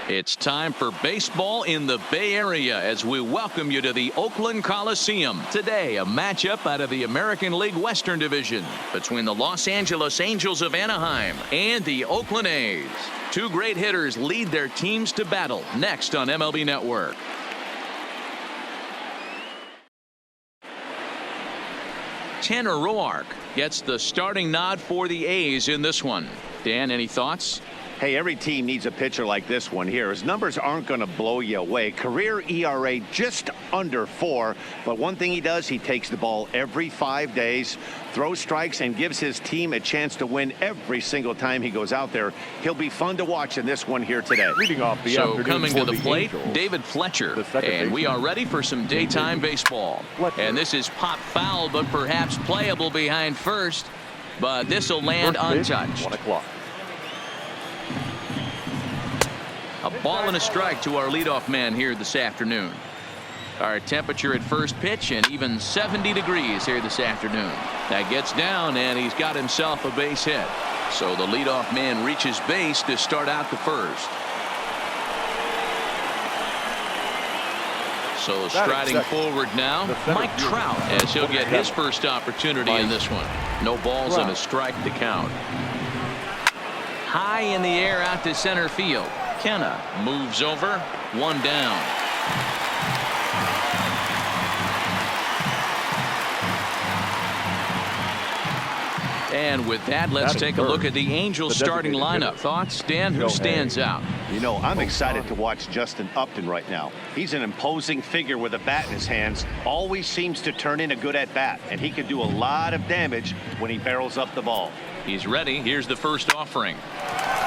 It's time for baseball in the Bay Area as we welcome you to the Oakland Coliseum. Today, a matchup out of the American League Western Division between the Los Angeles Angels of Anaheim and the Oakland A's. Two great hitters lead their teams to battle next on MLB Network. Tanner Roark gets the starting nod for the A's in this one. Dan, any thoughts? Hey, every team needs a pitcher like this one here. His numbers aren't going to blow you away. Career ERA just under 4. But one thing he does, he takes the ball every 5 days, throws strikes, and gives his team a chance to win every single time he goes out there. He'll be fun to watch in this one here today. Leading off the so coming to the plate, Angels, David Fletcher. And we are ready for some daytime baseball. And this is pop foul, but perhaps playable behind first. But this will land untouched. 1 o'clock. A ball and a strike to our leadoff man here this afternoon. Our temperature at first pitch and even 70 degrees here this afternoon. That gets down and he's got himself a base hit. So the leadoff man reaches base to start out the first. So striding forward now, Mike Trout, as he'll get his first opportunity in this one. No balls and a strike to count. High in the air out to center field. Kenna moves over, 1 down. And with that, let's take a look at the Angels starting lineup. Thoughts, Dan? Who stands out? You know, I'm excited to watch Justin Upton right now. He's an imposing figure with a bat in his hands. Always seems to turn in a good at-bat, and he can do a lot of damage when he barrels up the ball. He's ready. Here's the first offering.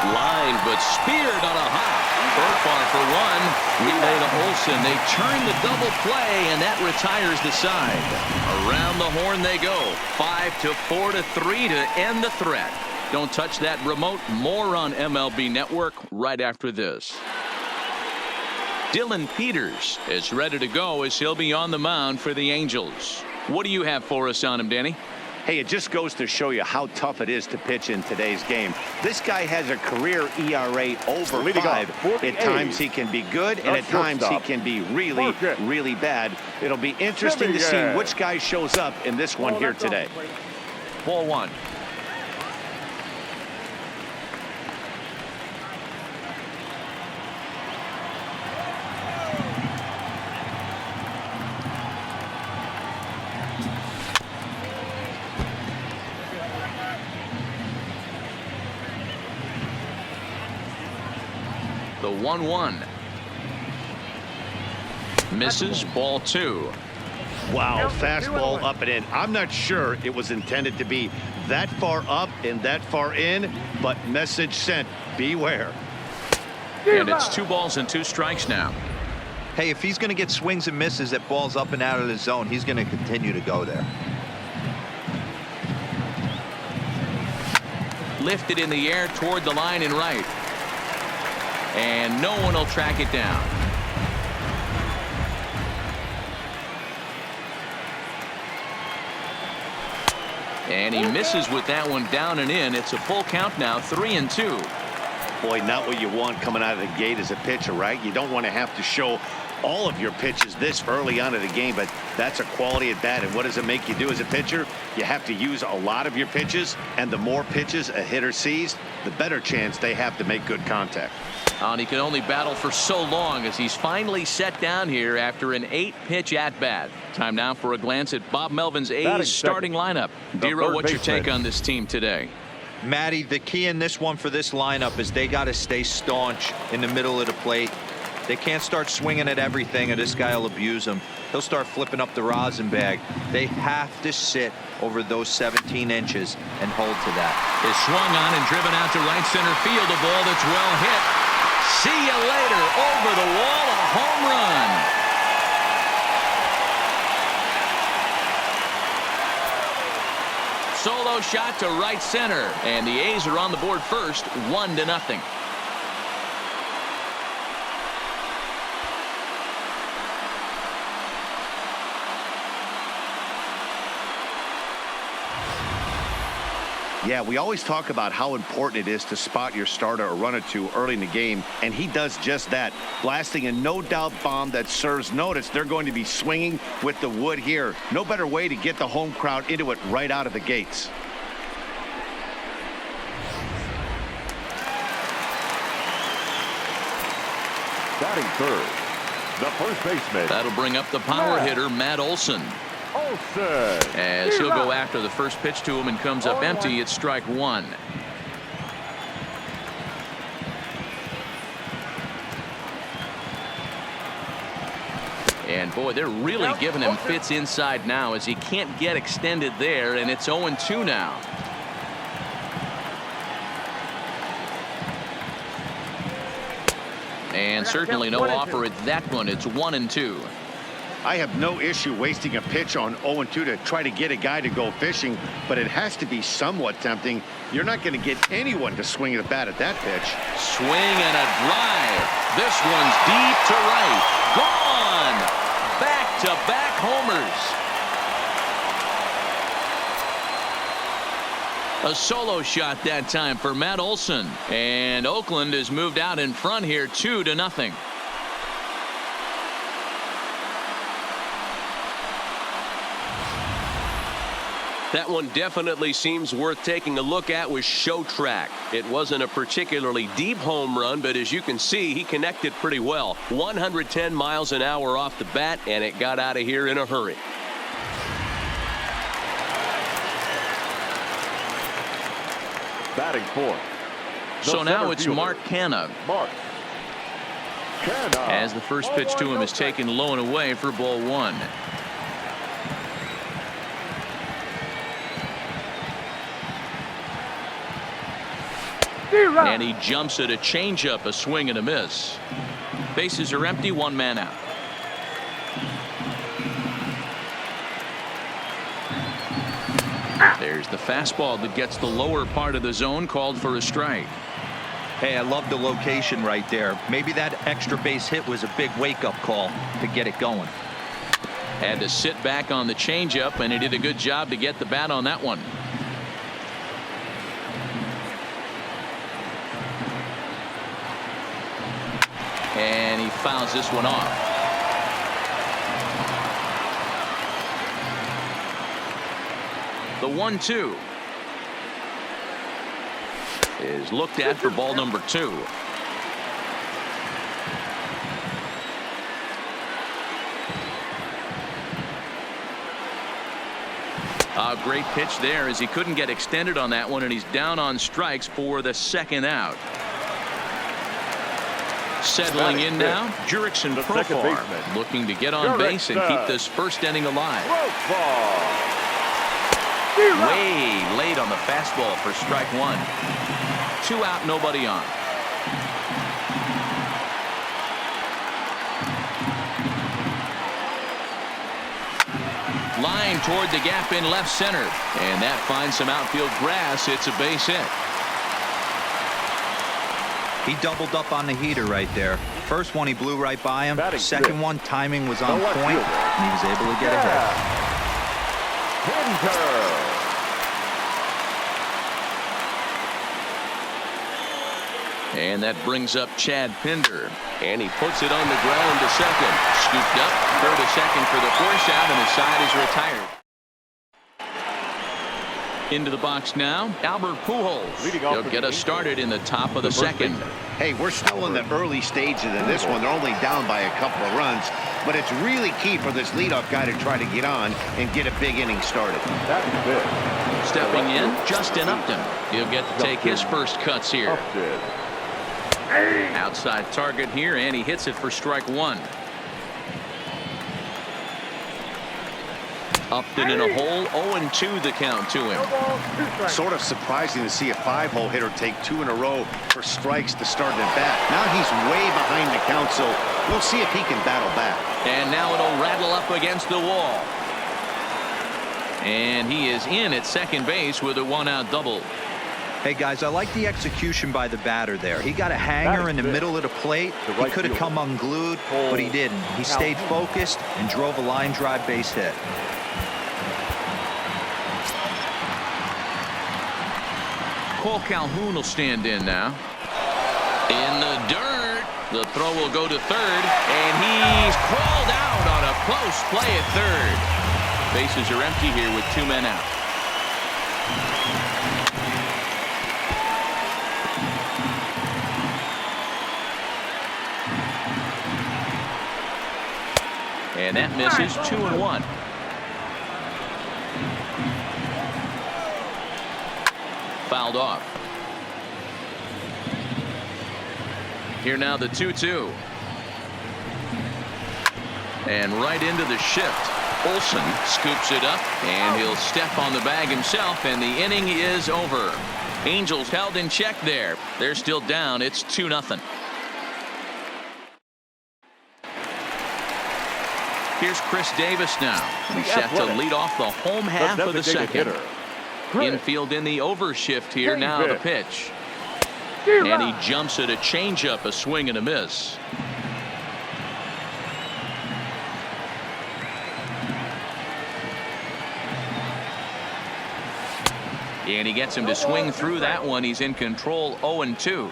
Line, but speared on a hop. Profar for 1. Relay to Olsen. They turn the double play, and that retires the side. Around the horn they go. 5-4 to 3 to end the threat. Don't touch that remote. More on MLB Network right after this. Dylan Peters is ready to go as he'll be on the mound for the Angels. What do you have for us on him, Danny? Hey, it just goes to show you how tough it is to pitch in today's game. This guy has a career ERA over 5. At times he can be good, and at times he can be really, really bad. It'll be interesting to see which guy shows up in this one here today. Ball 1. The 1-1 misses. Ball 2. Wow, fastball up and in. I'm not sure it was intended to be that far up and that far in, but message sent. Beware. And it's 2 balls and 2 strikes now. Hey, if he's going to get swings and misses at balls up and out of the zone, he's going to continue to go there. Lifted in the air toward the line and right. And no one will track it down. And he misses with that one down and in. It's a full count now, 3-2. Boy, not what you want coming out of the gate as a pitcher, right? You don't want to have to show all of your pitches this early on in the game, but that's a quality at bat. And what does it make you do as a pitcher? You have to use a lot of your pitches, and the more pitches a hitter sees, the better chance they have to make good contact. And he can only battle for so long as he's finally set down here after an 8-pitch at-bat. Time now for a glance at Bob Melvin's A's starting lineup. Dero, what's your take on this team today? Matty, the key in this one for this lineup is they got to stay staunch in the middle of the plate. They can't start swinging at everything, or this guy will abuse them. He'll start flipping up the rosin bag. They have to sit over those 17 inches and hold to that. Is swung on and driven out to right center field. A ball that's well hit. See you later. Over the wall, a home run. Solo shot to right center, and the A's are on the board first, 1-0. Yeah, we always talk about how important it is to spot your starter or run or two early in the game, and he does just that, blasting a no-doubt bomb that serves notice. They're going to be swinging with the wood here. No better way to get the home crowd into it right out of the gates. Batting third, the first baseman. That'll bring up the power hitter, Matt Olson. As he'll go after the first pitch to him and comes up empty. It's strike one. And boy, they're really giving him fits inside now as he can't get extended there, and it's 0-2 now. And certainly no offer at that one. It's 1-2. I have no issue wasting a pitch on 0-2 to try to get a guy to go fishing, but it has to be somewhat tempting. You're not going to get anyone to swing the bat at that pitch. Swing and a drive. This one's deep to right. Gone. Back-to-back homers. A solo shot that time for Matt Olson. And Oakland has moved out in front here 2-0. That one definitely seems worth taking a look at with Show Track. It wasn't a particularly deep home run, but as you can see, he connected pretty well. 110 miles an hour off the bat, and it got out of here in a hurry. Batting fourth. So now it's Mark Canha. As the first pitch to him is taken low and away for ball one. And he jumps at a changeup, a swing and a miss. Bases are empty, one man out. There's the fastball that gets the lower part of the zone, called for a strike. Hey, I love the location right there. Maybe that extra base hit was a big wake-up call to get it going. Had to sit back on the changeup, and he did a good job to get the bat on that one. And he fouls this one off. The 1-2 is looked at for ball number 2. A great pitch there as he couldn't get extended on that one, and he's down on strikes for the second out. Settling in now, Jurickson Profar, looking to get on base and keep this first inning alive. Way late on the fastball for strike one. 2 out, nobody on. Line toward the gap in left center, and that finds some outfield grass. It's a base hit. He doubled up on the heater right there. First one he blew right by him. Second one, timing was on point, and he was able to get ahead. And that brings up Chad Pinder, and he puts it on the ground to second. Scooped up, third to second for the force out, and his side is retired. Into the box now, Albert Pujols. He'll get us started in the top of the second. Hey, we're still in the early stages of this one. They're only down by a couple of runs, but it's really key for this leadoff guy to try to get on and get a big inning started. Stepping in, Justin Upton. He'll get to take his first cuts here. Outside target here, and he hits it for strike one. Upton in a hole, 0-2 the count to him. Sort of surprising to see a 5-hole hitter take 2 in a row for strikes to start at bat. Now he's way behind the count, so we'll see if he can battle back. And now it'll rattle up against the wall. And he is in at second base with a 1-out double. Hey guys, I like the execution by the batter there. He got a hanger in the middle of the plate. He could have come unglued, but he didn't. He stayed focused and drove a line drive base hit. Cole Calhoun will stand in now. In the dirt. The throw will go to third, and he's called out on a close play at third. Bases are empty here with 2 men out. And that misses. 2-1. Fouled off. Here now the 2-2. And right into the shift. Olsen scoops it up, and he'll step on the bag himself, and the inning is over. Angels held in check there. They're still down. It's 2-0. Here's Chris Davis now. He's set to lead off the home half of the second. Infield in the overshift here now the pitch. And he jumps at a changeup, a swing and a miss. And he gets him to swing through that one. He's in control. 0-2.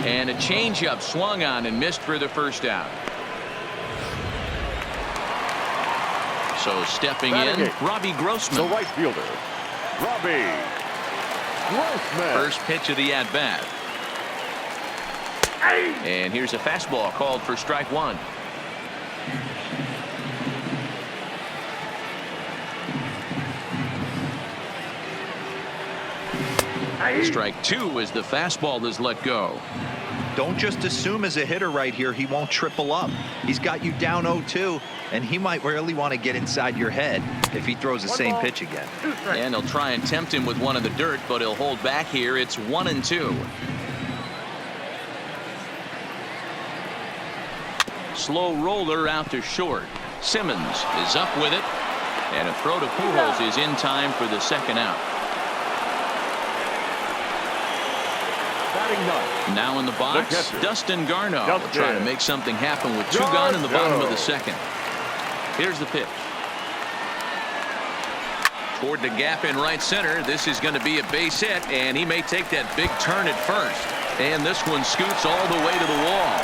And a changeup swung on and missed for the first out. So stepping in, Robbie Grossman. The right fielder, Robbie Grossman. First pitch of the at-bat. And here's a fastball called for strike one. Strike two as the fastball is let go. Don't just assume as a hitter right here he won't triple up. He's got you down 0-2, and he might really want to get inside your head if he throws the same pitch again. And he'll try and tempt him with one in the dirt, but he'll hold back here. It's 1-2. Slow roller out to short. Simmons is up with it, and a throw to Pujols is in time for the second out. Now in the box, Dustin Garneau will try to make something happen with 2 gone in the bottom of the second. Here's the pitch. Toward the gap in right center. This is going to be a base hit, and he may take that big turn at first. And this one scoots all the way to the wall.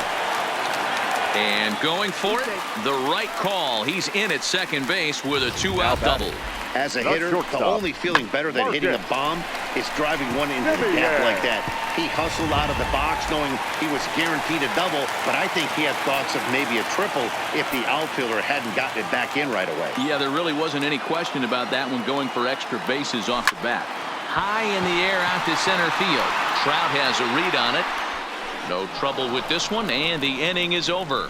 And going for it, the right call. He's in at second base with a 2-out double. As a hitter, the only feeling better than hitting a bomb is driving one into the gap like that. He hustled out of the box knowing he was guaranteed a double, but I think he had thoughts of maybe a triple if the outfielder hadn't gotten it back in right away. Yeah, there really wasn't any question about that one, going for extra bases off the bat. High in the air out to center field. Trout has a read on it. No trouble with this one, and the inning is over.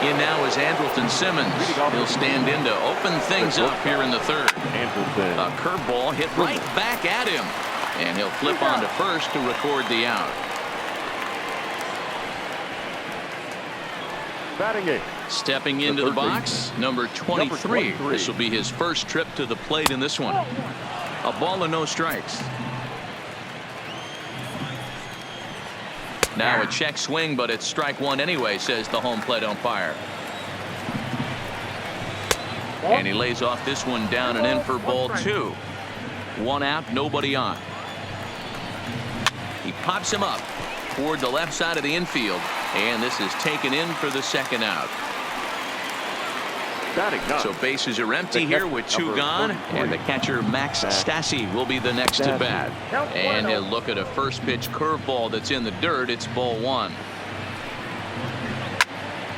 In now is Andrelton Simmons. He'll stand in to open things up here in the third. A curveball hit right back at him, and he'll flip on to first to record the out. Stepping into the box, number 23. This will be his first trip to the plate in this one. A ball and no strikes. Now a check swing, but it's strike one anyway, says the home plate umpire. And he lays off this one down and in for ball 2. 1 out, nobody on. He pops him up toward the left side of the infield, and this is taken in for the second out. So bases are empty here with 2 gone, and the catcher Max Stassi will be the next to bat. And he'll look at a first pitch curveball that's in the dirt. It's ball 1.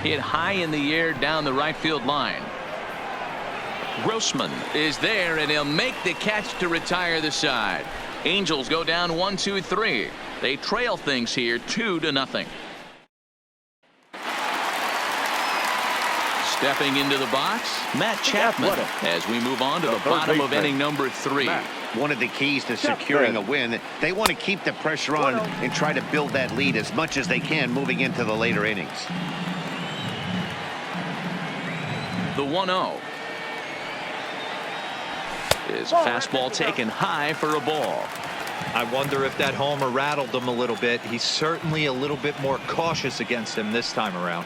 Hit high in the air down the right field line. Grossman is there, and he'll make the catch to retire the side. Angels go down 1-2-3. They trail things here 2-0. Stepping into the box, Matt Chapman, as we move on to the bottom of inning number 3. One of the keys to securing a win, they want to keep the pressure on and try to build that lead as much as they can moving into the later innings. The 1-0 is a fastball taken high for a ball. I wonder if that homer rattled him a little bit. He's certainly a little bit more cautious against him this time around.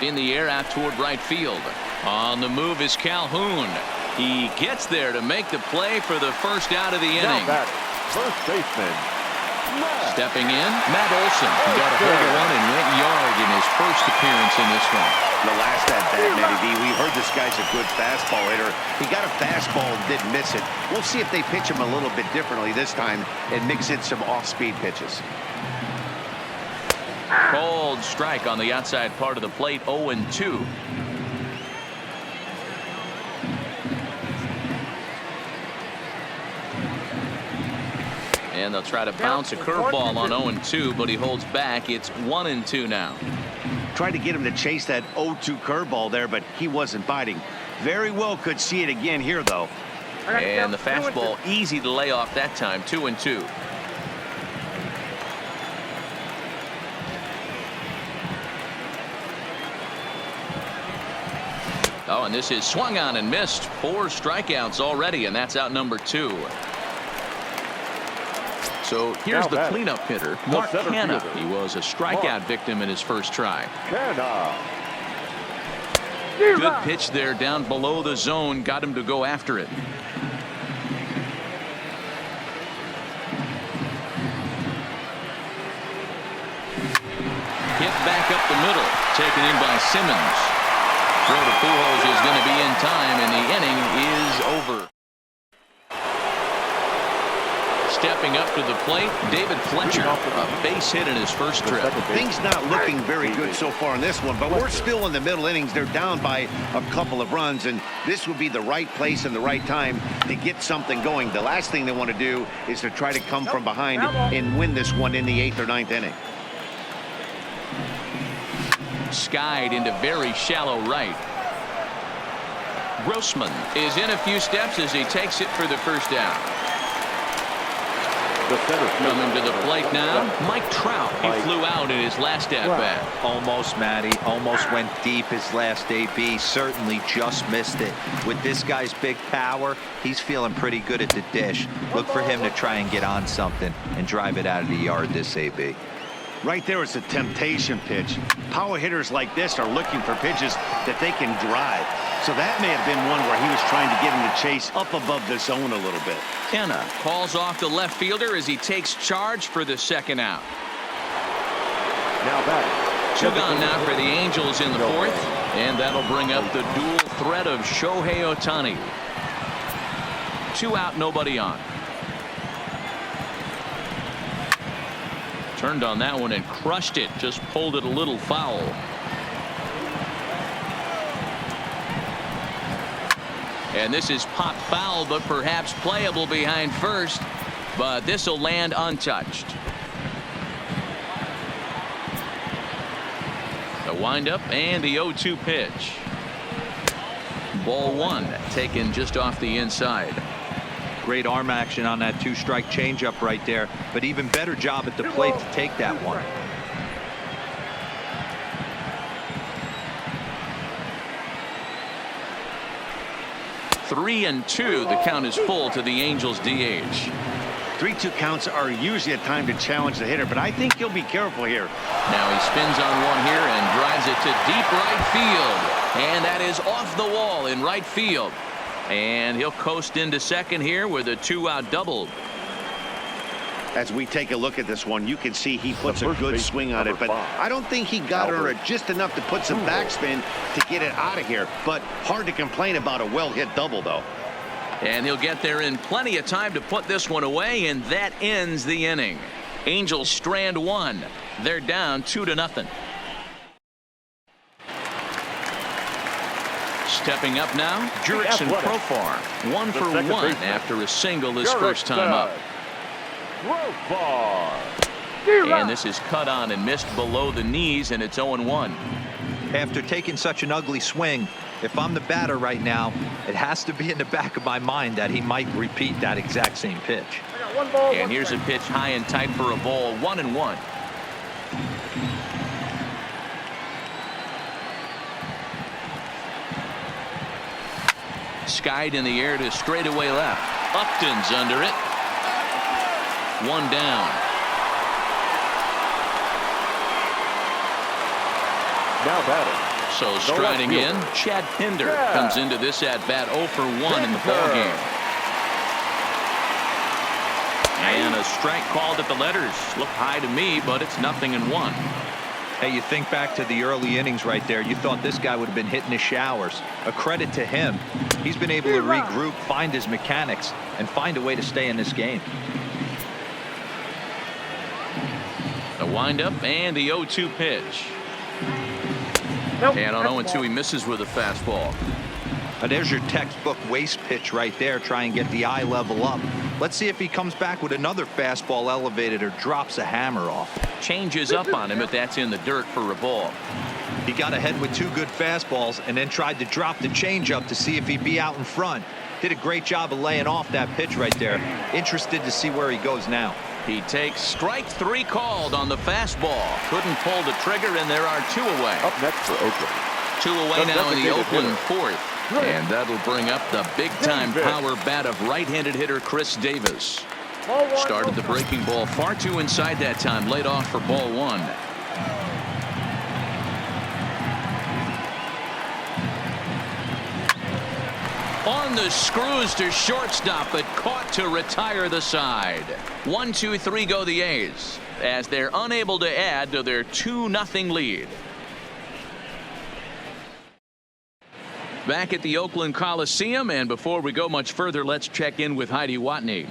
In the air out toward right field. On the move is Calhoun. He gets there to make the play for the first out of the inning. First baseman, Stepping in, Matt Olson. He got a hold of one and went yard in his first appearance in this one. The last at bat, Matty D, we heard this guy's a good fastball hitter. He got a fastball and didn't miss it. We'll see if they pitch him a little bit differently this time and mix in some off-speed pitches. Cold strike on the outside part of the plate, 0-2. And they'll try to bounce a curveball on 0-2, but he holds back. It's 1-2 now. Tried to get him to chase that 0-2 curveball there, but he wasn't biting. Very well could see it again here, though. And the fastball easy to lay off that time, 2-2. Oh, and this is swung on and missed. 4 strikeouts already, and that's out number 2. So here's the cleanup hitter, Mark Canha. He was a strikeout victim in his first try. Good pitch there down below the zone. Got him to go after it. Hit back up the middle. Taken in by Simmons. Throw to Pujols is going to be in time, and the inning is over. Stepping up to the plate, David Fletcher, a base hit in his first trip. Things not looking very good so far in this one, but we're still in the middle innings. They're down by a couple of runs, and this would be the right place and the right time to get something going. The last thing they want to do is to try to come from behind and win this one in the 8th or 9th inning. Skied into very shallow right. Grossman is in a few steps as he takes it for the first down. Coming to the plate now, Mike Trout. He flew out in his last at-bat. Almost, Matty. Almost went deep his last AB. Certainly just missed it. With this guy's big power, he's feeling pretty good at the dish. Look for him to try and get on something and drive it out of the yard this AB. Right there is a temptation pitch. Power hitters like this are looking for pitches that they can drive. So that may have been one where he was trying to get him to chase up above the zone a little bit. Canha calls off the left fielder as he takes charge for the second out. Now back. 2 gone now for the Angels in the 4th, and that'll bring up the dual threat of Shohei Ohtani. 2 out, nobody on. Turned on that one and crushed it. Just pulled it a little foul. And this is pop foul, but perhaps playable behind first. But this will land untouched. The windup and the 0-2 pitch. Ball 1 taken just off the inside. Great arm action on that 2-strike changeup right there, but even better job at the plate to take that one. Three and 2. The count is full to the Angels DH. 3-2 counts are usually a time to challenge the hitter, but I think he'll be careful here. Now he spins on one here and drives it to deep right field, and that is off the wall in right field. And he'll coast into second here with a 2-out double. As we take a look at this one, you can see he puts a good swing on it, but I don't think he got her just enough to put some backspin to get it out of here. But hard to complain about a well-hit double, though. And he'll get there in plenty of time to put this one away, and that ends the inning. Angels strand 1. They're down 2-0. Stepping up now, Jurickson Profar. 1 for 1 after a single his first time up. And this is cut on and missed below the knees, and it's 0-1. After taking such an ugly swing, if I'm the batter right now, it has to be in the back of my mind that he might repeat that exact same pitch. And here's a pitch high and tight for a ball, 1-1. Skied in the air to straightaway left. Upton's under it. One down. Now batting. So striding in, Chad Pinder comes into this at-bat 0 for 1 in the ballgame. And a strike called at the letters. Look high to me, but it's 0-1. Hey, you think back to the early innings right there. You thought this guy would have been hitting his showers. A credit to him. He's been able to regroup, find his mechanics, and find a way to stay in this game. The windup and the 0-2 pitch. And on 0-2, he misses with a fastball. Now there's your textbook waste pitch right there. Try and get the eye level up. Let's see if he comes back with another fastball elevated or drops a hammer off. Changes up on him, but that's in the dirt for a ball. He got ahead with 2 good fastballs and then tried to drop the changeup to see if he'd be out in front. Did a great job of laying off that pitch right there. Interested to see where he goes now. He takes strike 3 called on the fastball. Couldn't pull the trigger, and there are 2 away. Up next for Oakland. 2 away now in the Oakland 4th. And that'll bring up the big-time power bat of right-handed hitter Chris Davis. Started the breaking ball far too inside that time. Laid off for ball 1. On the screws to shortstop, but caught to retire the side. 1-2-3 go the A's as they're unable to add to their 2-0 lead. Back at the Oakland Coliseum, and before we go much further, let's check in with Heidi Watney.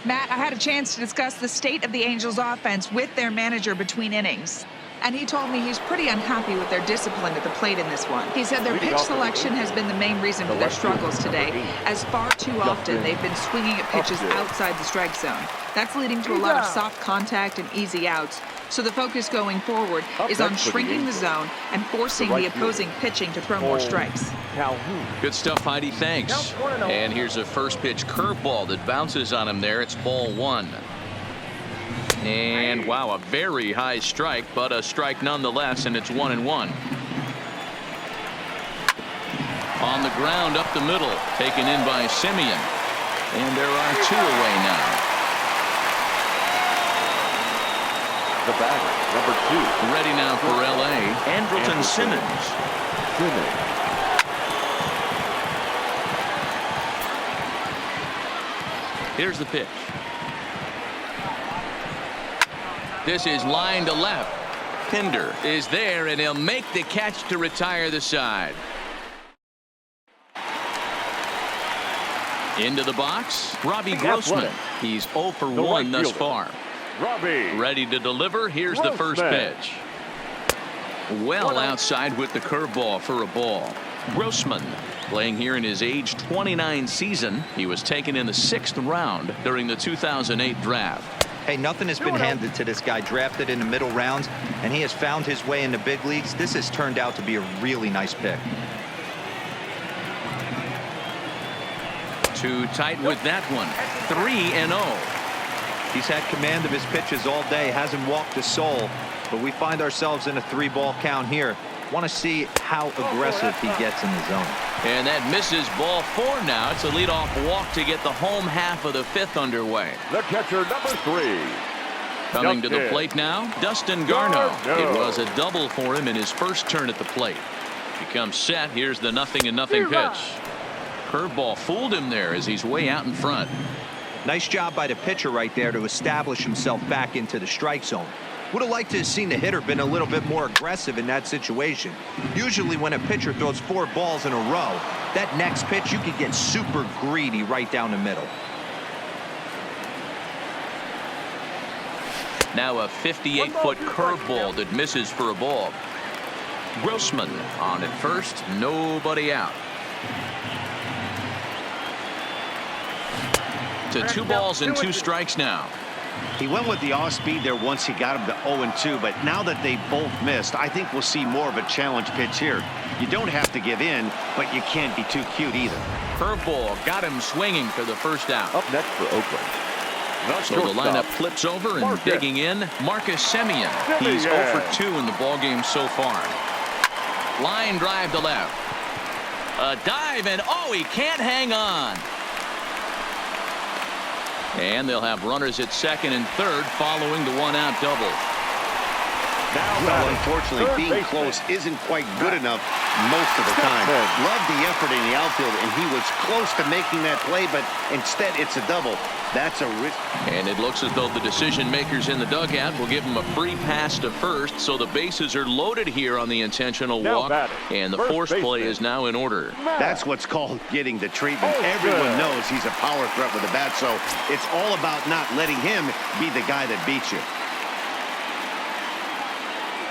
Matt, I had a chance to discuss the state of the Angels offense with their manager between innings. And he told me he's pretty unhappy with their discipline at the plate in this one. He said their pitch selection has been the main reason for their struggles today, as far too often they've been swinging at pitches outside the strike zone. That's leading to a lot of soft contact and easy outs. So the focus going forward is on shrinking the zone and forcing the opposing pitching to throw more strikes. Good stuff, Heidi. Thanks. And here's a first pitch curveball that bounces on him there. It's ball 1. And wow, a very high strike, but a strike nonetheless, and it's 1-1. On the ground up the middle, taken in by Simeon. And there are 2 away now. The batter, number 2. Ready now for L.A., Andrelton Simmons. Here's the pitch. This is line to left. Pinder is there, and he'll make the catch to retire the side. Into the box, Robbie Grossman. He's 0 for 1 thus far. Robbie. Ready to deliver. Here's the first pitch. Well outside with the curveball for a ball. Grossman playing here in his age 29 season. He was taken in the 6th round during the 2008 draft. Hey, nothing has been handed to this guy. Drafted in the middle rounds, and he has found his way in the big leagues. This has turned out to be a really nice pick. Too tight with that one. 3-0. He's had command of his pitches all day. Hasn't walked a soul, but we find ourselves in a 3-ball count here. Want to see how aggressive he gets in the zone. And that misses ball 4 now. It's a leadoff walk to get the home half of the 5th underway. The catcher, number 3. Coming to the plate now, Dustin Garneau. It was a double for him in his first turn at the plate. Becomes set. Here's the 0-0 pitch. Curveball fooled him there as he's way out in front. Nice job by the pitcher right there to establish himself back into the strike zone. Would have liked to have seen the hitter been a little bit more aggressive in that situation. Usually when a pitcher throws 4 balls in a row, that next pitch you could get super greedy right down the middle. Now a 58-foot curveball that misses for a ball. Grossman on at first, nobody out. To 2 balls and 2 strikes now. He went with the off speed there once he got him to 0-2, but now that they both missed, I think we'll see more of a challenge pitch here. You don't have to give in, but you can't be too cute either. Curveball got him swinging for the first out. Up next for Oakland. So the lineup flips over, and digging in, Marcus Semien. He's 0 for 2 in the ballgame so far. Line drive to left. A dive, and oh, he can't hang on. And they'll have runners at second and third following the one-out double. Well, unfortunately, being close isn't quite good enough most of the time. Loved the effort in the outfield, and he was close to making that play, but instead it's a double. That's a risk. And it looks as though the decision makers in the dugout will give him a free pass to first, so the bases are loaded here on the intentional walk, and the force play is now in order. That's what's called getting the treatment. Everyone knows he's a power threat with a bat, so it's all about not letting him be the guy that beats you.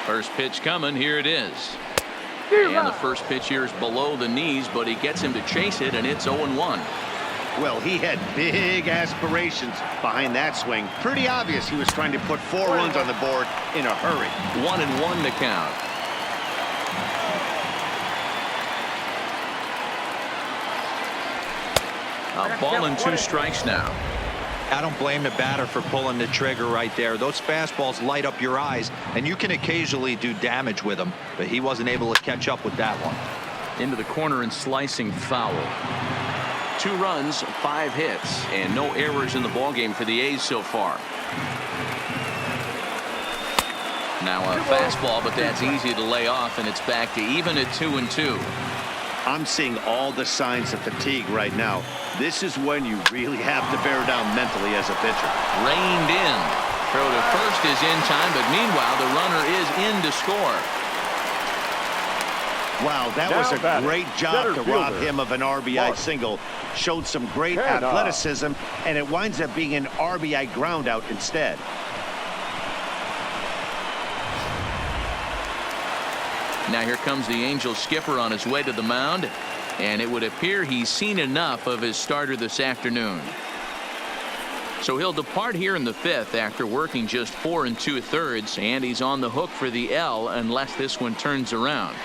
First pitch coming. Here it is. And the first pitch here is below the knees, but he gets him to chase it, and it's 0-1. Well, he had big aspirations behind that swing. Pretty obvious he was trying to put 4 runs on the board in a hurry. 1-1 to count. A ball and 2 strikes now. I don't blame the batter for pulling the trigger right there. Those fastballs light up your eyes, and you can occasionally do damage with them, but he wasn't able to catch up with that one. Into the corner and slicing foul. 2 runs, 5 hits, and no errors in the ballgame for the A's so far. Now a fastball, but that's easy to lay off, and it's back to even at 2-2. I'm seeing all the signs of fatigue right now. This is when you really have to bear down mentally as a pitcher. Reined in. Throw to first is in time, but meanwhile the runner is in to score. Wow, that was a great job to rob him of an RBI single. Showed some great athleticism, and it winds up being an RBI groundout instead. Now here comes the Angels skipper on his way to the mound, and it would appear he's seen enough of his starter this afternoon. So he'll depart here in the 5th after working just 4 2/3, and he's on the hook for the L unless this one turns around.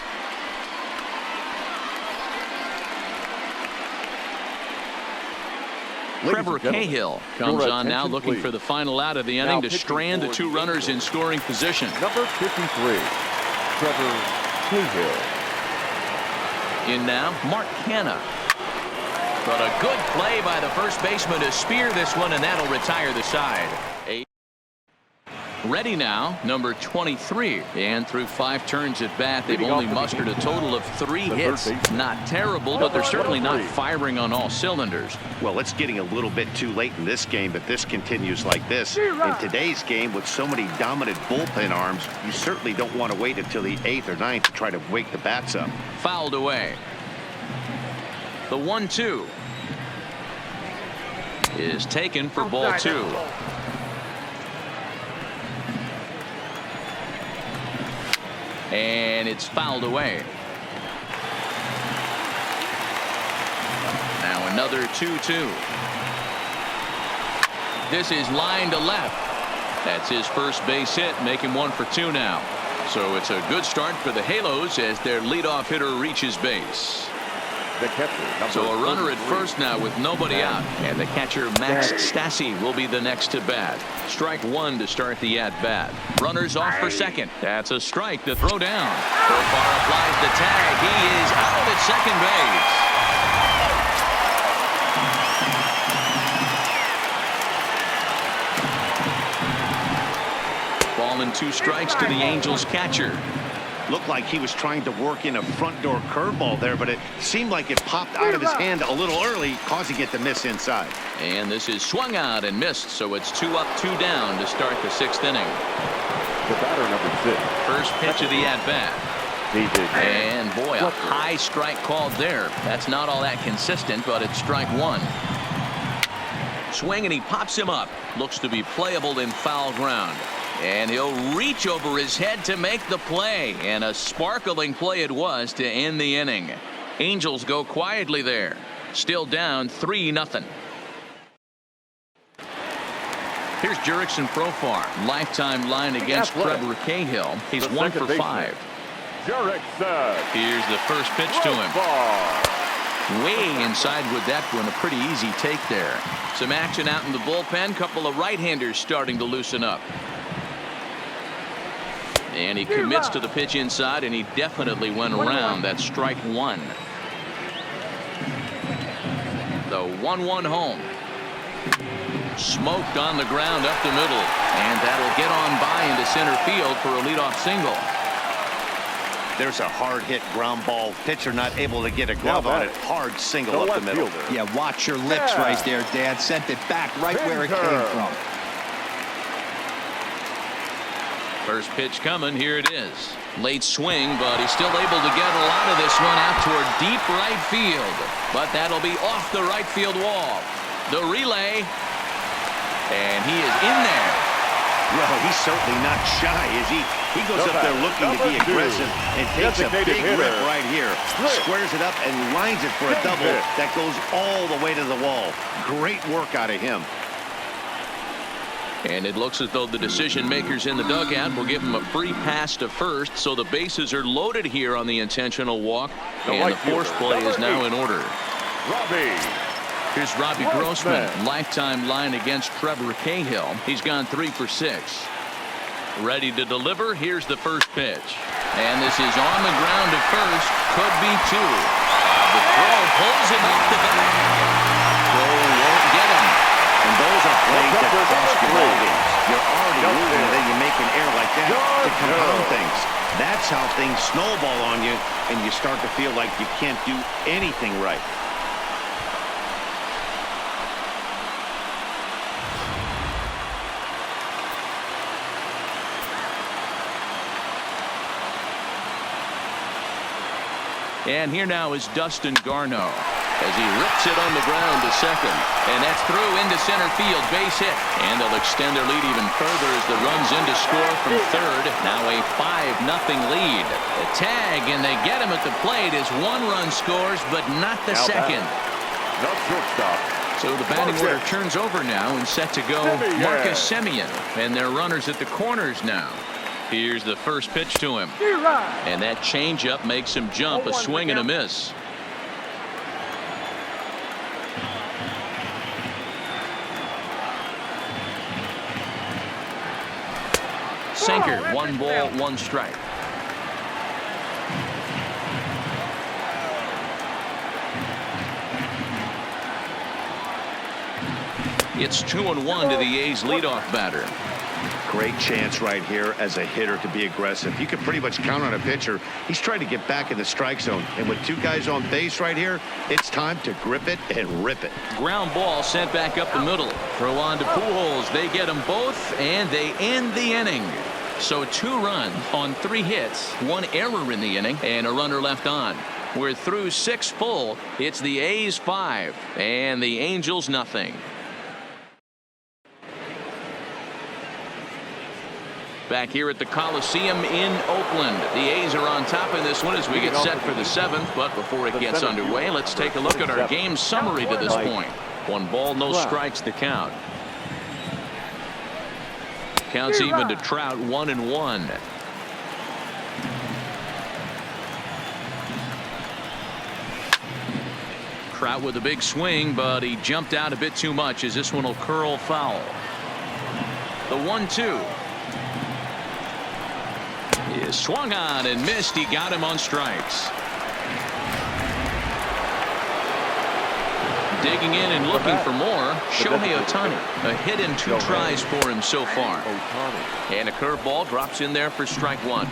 Trevor Cahill comes on now, looking for the final out of the inning to strand the 2 runners in scoring position. Number 53, Trevor Cahill. In now, Mark Hanna. But a good play by the first baseman to spear this one, and that'll retire the side. Ready now, number 23, and through 5 turns at bat, they've only mustered a total of 3 hits. Not terrible, but they're certainly not firing on all cylinders. Well, it's getting a little bit too late in this game if this continues like this. In today's game, with so many dominant bullpen arms, you certainly don't want to wait until the 8th or 9th to try to wake the bats up. Fouled away. The 1-2 is taken for ball 2. And it's fouled away. Now another 2-2. This is line to left. That's his first base hit, making 1 for 2 now. So it's a good start for the Halos as their leadoff hitter reaches base. The catcher, so a runner at first now with nobody out, and the catcher Max Stassi will be the next to bat. Strike 1 to start the at bat. Runners off for second. That's a strike to throw down. Profar applies the tag. He is out at second base. Ball and 2 strikes to the Angels catcher. Looked like he was trying to work in a front door curveball there, but it seemed like it popped out of his hand a little early, causing it to miss inside. And this is swung out and missed, so it's 2 up, 2 down to start the 6th inning. The batter, number 6. First pitch of the at-bat. And boy, a high strike called there. That's not all that consistent, but it's strike 1. Swing, and he pops him up. Looks to be playable in foul ground. And he'll reach over his head to make the play. And a sparkling play it was to end the inning. Angels go quietly there. Still down 3-0. Here's Jurickson Profar. Lifetime line against Trevor Cahill. He's 1 for 5. Here's the first pitch to him. Way inside with that one. A pretty easy take there. Some action out in the bullpen. Couple of right-handers starting to loosen up. And he commits to the pitch inside, and he definitely went around. That's strike 1. The 1-1 home. Smoked on the ground up the middle, and that'll get on by into center field for a leadoff single. There's a hard hit ground ball. Pitcher not able to get a glove on it. Hard single up the middle. Yeah, watch your lips right there, Dad. Sent it back right where it came from. First pitch coming. Here it is. Late swing, but he's still able to get a lot of this one out toward deep right field. But that'll be off the right field wall. The relay. And he is in there. Well, he's certainly not shy, is he? He goes up there looking to be aggressive and takes a big rip right here. Squares it up and lines it for a double that goes all the way to the wall. Great work out of him. And it looks as though the decision makers in the dugout will give him a free pass to first, so the bases are loaded here on the intentional walk, and the force play is now in order. Here's Robbie Grossman, lifetime line against Trevor Cahill. He's gone 3 for 6. Ready to deliver. Here's the first pitch, and this is on the ground to first. Could be 2. The throw pulls him off the bat. Throw won't get him. And those are plays that cost you ball games. You're already losing, and then you make an error like that to compound things. That's how things snowball on you, and you start to feel like you can't do anything right. And here now is Dustin Garneau as he rips it on the ground to second. And that's through into center field. Base hit. And they'll extend their lead even further as the run's in to score from third. Now a 5-0 lead. The tag, and they get him at the plate as 1 run scores, but not the second. So the batting order turns over now and set to go Marcus Semien. And their runners at the corners now. Here's the first pitch to him. And that changeup makes him jump. A swing and a miss. Sinker, 1 ball, 1 strike. It's 2-1 to the A's leadoff batter. Great chance right here as a hitter to be aggressive. You can pretty much count on a pitcher. He's trying to get back in the strike zone. And with 2 guys on base right here, it's time to grip it and rip it. Ground ball sent back up the middle. Throw on to Pujols. They get them both, and they end the inning. So 2 runs on 3 hits, 1 error in the inning, and a runner left on. We're through 6 full. It's the A's 5 and the Angels nothing. Back here at the Coliseum in Oakland. The A's are on top of this one as we get set for the 7th. But before it gets underway, let's take a look at our game summary to this point. 1 ball, no strikes to count. Counts even to Trout, 1-1. Trout with a big swing, but he jumped out a bit too much as this one will curl foul. The 1-2. Is swung on and missed. He got him on strikes. Digging in and looking for more. Shohei Ohtani. A hit in 2 tries for him so far. And a curveball drops in there for strike 1.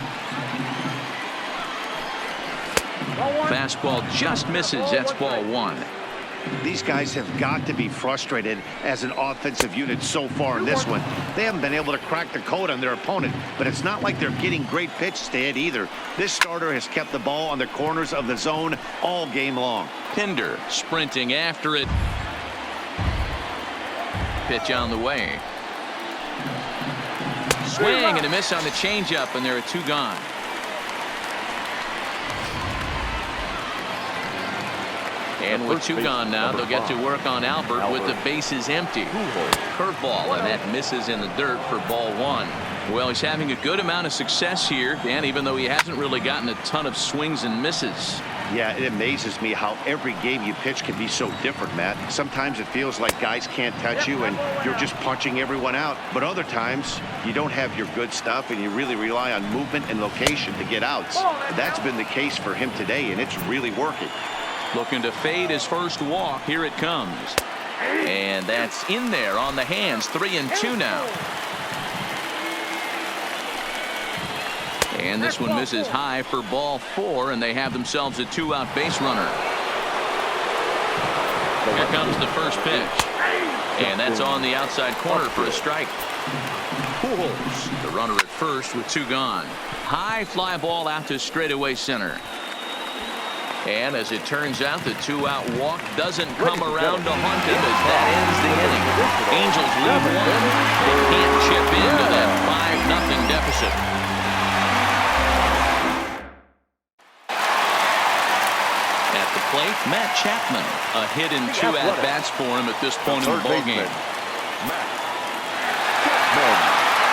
Fastball just misses. That's ball 1. These guys have got to be frustrated as an offensive unit so far in this one. They haven't been able to crack the code on their opponent, but it's not like they're getting great pitches to hit either. This starter has kept the ball on the corners of the zone all game long. Pinder sprinting after it. Pitch on the way. Swing and a miss on the changeup, and there are 2 gone. And with 2 gone now, they'll get to work on Albert with the bases empty. Curveball, and that misses in the dirt for ball 1. Well, he's having a good amount of success here, Dan, even though he hasn't really gotten a ton of swings and misses. Yeah, it amazes me how every game you pitch can be so different, Matt. Sometimes it feels like guys can't touch you and you're just punching everyone out. But other times you don't have your good stuff and you really rely on movement and location to get outs. That's been the case for him today, and it's really working. Looking to fade his first walk. Here it comes. And that's in there on the hands. 3-2 now. And this one misses high for ball 4, and they have themselves a 2-out base runner. Here comes the first pitch. And that's on the outside corner for a strike. Pujols, the runner at first with 2 gone. High fly ball out to straightaway center. And as it turns out, the 2-out walk doesn't come around to haunt him as that ends the inning. Angels lead 1. They can't chip into that 5-0 deficit. At the plate, Matt Chapman. A hit in 2 at-bats for him at this point in the ballgame.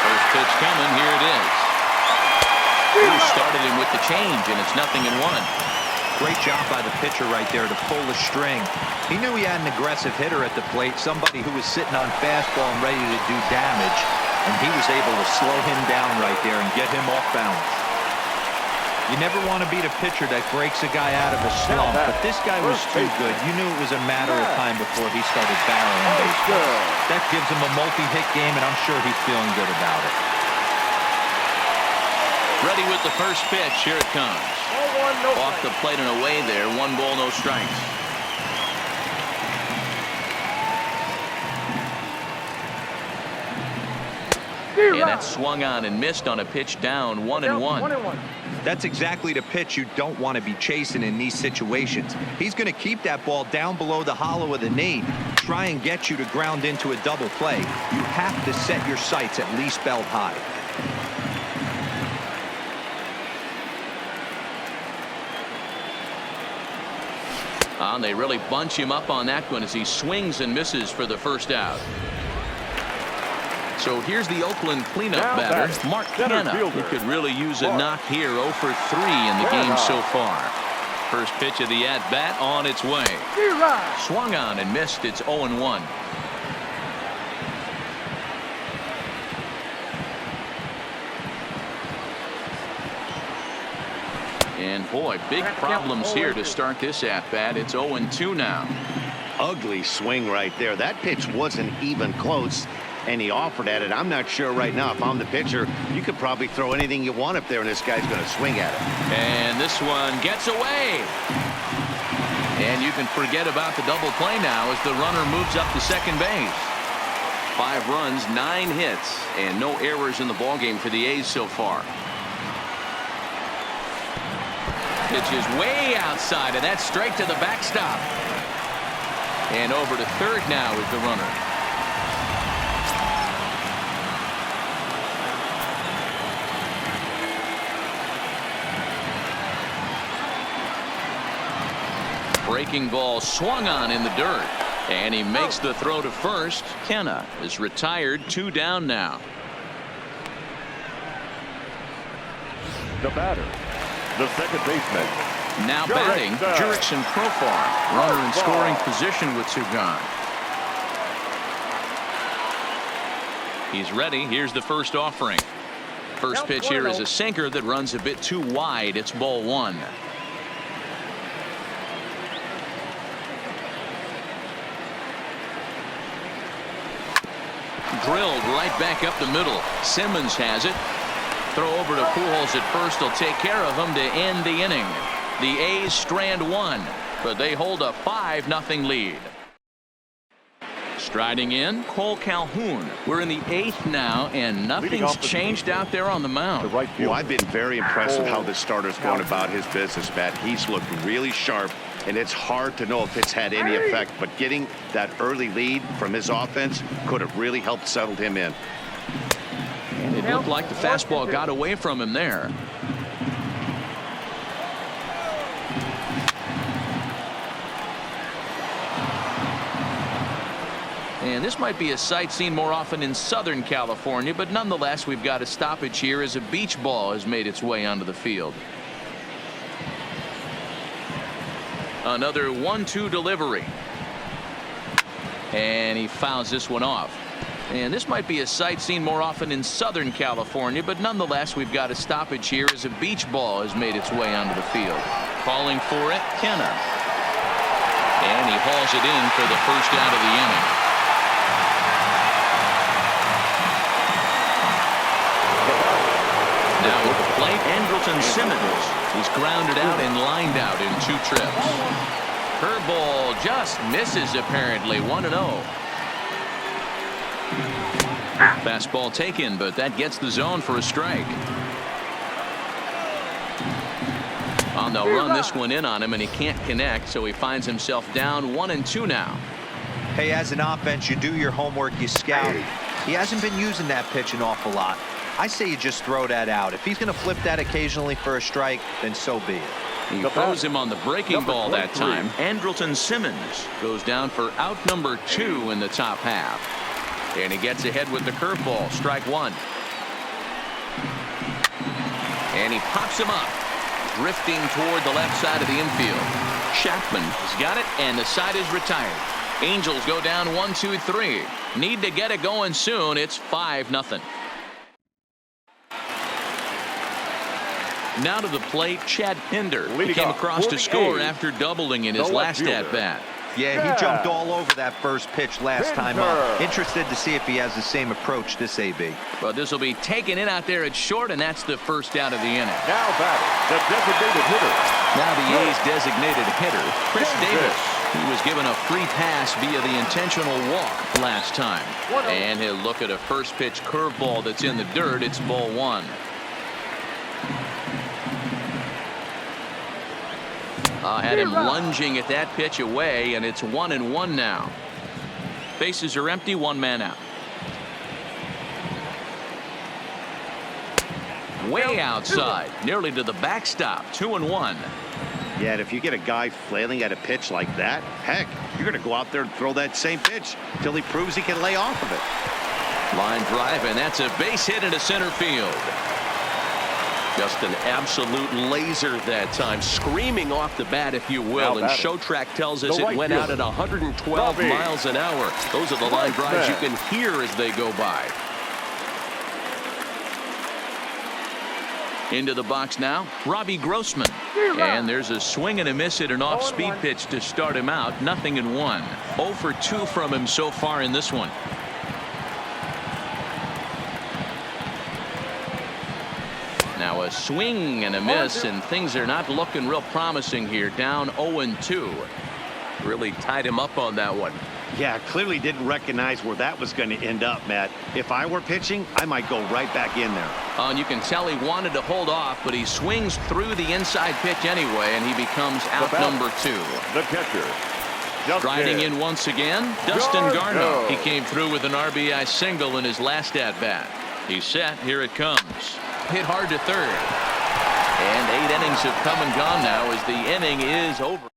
First pitch coming. Here it is. Who started him with the change, and it's 0-1. Great job by the pitcher right there to pull the string. He knew he had an aggressive hitter at the plate, somebody who was sitting on fastball and ready to do damage, and he was able to slow him down right there and get him off balance. You never want to beat a pitcher that breaks a guy out of a slump, but this guy was too good. You knew it was a matter of time before he started barreling baseball. That gives him a multi-hit game, and I'm sure he's feeling good about it. Ready with the first pitch. Here it comes. Off the plate and away there. 1 ball, no strikes. And that's swung on and missed on a pitch down. 1-1. That's exactly the pitch you don't want to be chasing in these situations. He's going to keep that ball down below the hollow of the knee, try and get you to ground into a double play. You have to set your sights at least belt high. And they really bunch him up on that one as he swings and misses for the first out. So here's the Oakland cleanup batter, Mark Canha, who could really use a knock here. 0 for 3 in the game so far. First pitch of the at-bat on its way. Swung on and missed. It's 0-1. And boy, big problems here to start this at-bat. It's 0-2 now. Ugly swing right there. That pitch wasn't even close, and he offered at it. I'm not sure right now if I'm the pitcher. You could probably throw anything you want up there, and this guy's going to swing at it. And this one gets away. And you can forget about the double play now as the runner moves up to second base. 5 runs, 9 hits, and no errors in the ballgame for the A's so far. Pitch is way outside, and that's straight to the backstop. And over to third now is the runner. Breaking ball swung on in the dirt, and he makes the throw to first. Canha is retired. 2 down now. The batter, the second baseman. Now batting, Jurickson Profar, runner in scoring position with 2 gone. He's ready. Here's the first offering. First pitch here is a sinker that runs a bit too wide. It's ball 1. Drilled right back up the middle. Simmons has it. Throw over to Pujols at first. Will take care of him to end the inning. The A's strand 1, but they hold a 5-0 lead. Striding in, Cole Calhoun. We're in the 8th now, and nothing's changed out there on the mound. Well, I've been very impressed with how the starter's going about his business, Matt. He's looked really sharp, and it's hard to know if it's had any effect, but getting that early lead from his offense could have really helped settle him in. And it looked like the fastball got away from him there. And this might be a sight seen more often in Southern California, but nonetheless, we've got a stoppage here as a beach ball has made its way onto the field. Another 1-2 delivery. And he fouls this one off. And this might be a sight seen more often in Southern California, but nonetheless, we've got a stoppage here as a beach ball has made its way onto the field. Calling for it, Canha. And he hauls it in for the first out of the inning. Now at the plate, Andrelton Simmons. He's grounded out and lined out in 2 trips. Curveball just misses apparently. 1-0. Fastball taken, but that gets the zone for a strike. And they'll run this one in on him, and he can't connect, so he finds himself down 1-2 now. Hey, as an offense, you do your homework, you scout. He hasn't been using that pitch an awful lot. I say you just throw that out. If he's going to flip that occasionally for a strike, then so be it. He throws him on the breaking ball that time. Andrelton Simmons goes down for out number 2 in the top half. And he gets ahead with the curveball. Strike 1. And he pops him up, drifting toward the left side of the infield. Chapman has got it, and the side is retired. Angels go down 1-2-3. Need to get it going soon. It's 5-0. Now to the plate, Chad Pinder. He came across to score after doubling in his last at-bat. Yeah, he jumped all over that first pitch last time up. Interested to see if he has the same approach this AB. But this will be taken in out there at short, and that's the first out of the inning. Now batting, the designated hitter. Now the A's designated hitter, Chris Davis. He was given a free pass via the intentional walk last time. And he'll look at a first pitch curveball that's in the dirt. It's ball 1. Had him lunging at that pitch away, and it's 1-1 now. Bases are empty, 1 man out. Way outside, nearly to the backstop. 2-1. Yeah, and if you get a guy flailing at a pitch like that, heck, you're going to go out there and throw that same pitch till he proves he can lay off of it. Line drive, and that's a base hit into center field. Just an absolute laser that time, screaming off the bat, if you will. And Showtrack tells us it went out at 112 miles an hour. Those are the line drives you can hear as they go by. Into the box now, Robbie Grossman. And there's a swing and a miss at an off-speed pitch to start him out. 0-1. 0 for 2 from him so far in this one. Now a swing and a miss, and things are not looking real promising here. Down 0-2. Really tied him up on that one. Yeah, clearly didn't recognize where that was going to end up, Matt. If I were pitching, I might go right back in there. And you can tell he wanted to hold off, but he swings through the inside pitch anyway, and he becomes out number 2. The catcher. Striding in once again, Dustin Garneau. He came through with an RBI single in his last at-bat. He's set. Here it comes. Hit hard to third. And 8 innings have come and gone now as the inning is over.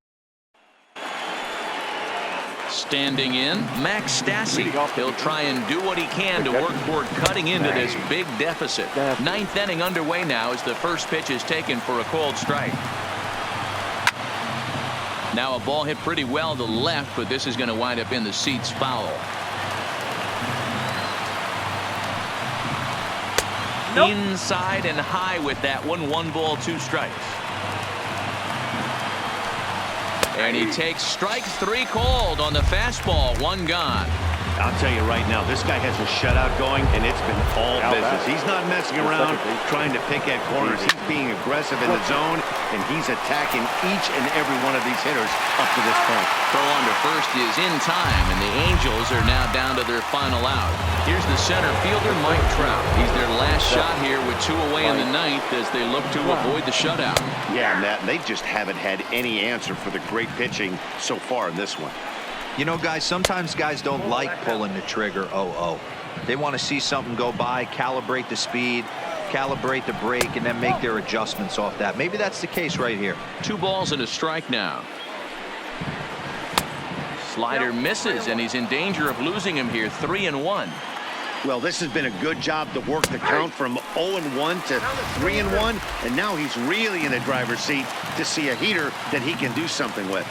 Standing in, Max Stassi. He'll try and do what he can to work toward cutting into this big deficit. 9th inning underway now as the first pitch is taken for a called strike. Now a ball hit pretty well to the left, but this is going to wind up in the seats foul. Inside and high with that one. 1 ball, 2 strikes. And he takes strike 3 called on the fastball. 1 gone. I'll tell you right now, this guy has a shutout going, and it's been all business. He's not messing around trying to pick at corners. He's being aggressive in the zone, and he's attacking each and every one of these hitters up to this point. Throw on to first is in time, and the Angels are now down to their final out. Here's the center fielder, Mike Trout. He's their last shot here with 2 away in the 9th as they look to avoid the shutout. Yeah, Matt, they just haven't had any answer for the great pitching so far in this one. You know, guys, sometimes guys don't like pulling the trigger 0-0. They want to see something go by, calibrate the speed, calibrate the break, and then make their adjustments off that. Maybe that's the case right here. 2 balls and a strike now. Slider misses, and he's in danger of losing him here. 3-1. Well, this has been a good job to work the count from 0-1 to 3-1, and now he's really in the driver's seat to see a heater that he can do something with.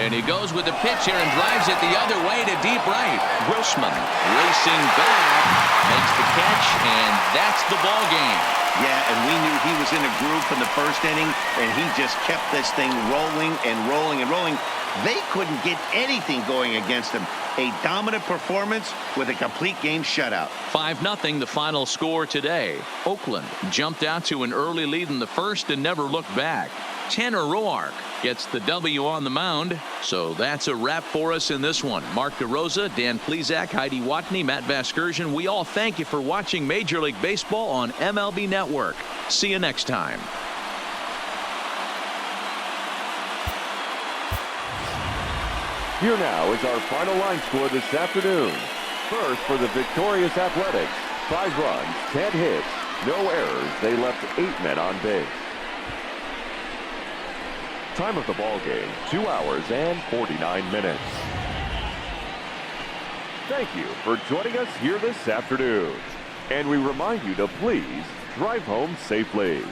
And he goes with the pitch here and drives it the other way to deep right. Grossman racing back, makes the catch, and that's the ball game. Yeah, and we knew he was in a groove in the first inning, and he just kept this thing rolling and rolling and rolling. They couldn't get anything going against him. A dominant performance with a complete game shutout. 5-0 the final score today. Oakland jumped out to an early lead in the first and never looked back. Tanner Roark gets the W on the mound. So that's a wrap for us in this one. Mark DeRosa, Dan Plesac, Heidi Watney, Matt Vasgersian. We all thank you for watching Major League Baseball on MLB Network. See you next time. Here now is our final line score this afternoon. First, for the victorious Athletics, 5 runs, 10 hits, no errors. They left 8 men on base. Time of the ball game, 2 hours and 49 minutes. Thank you for joining us here this afternoon. And we remind you to please drive home safely.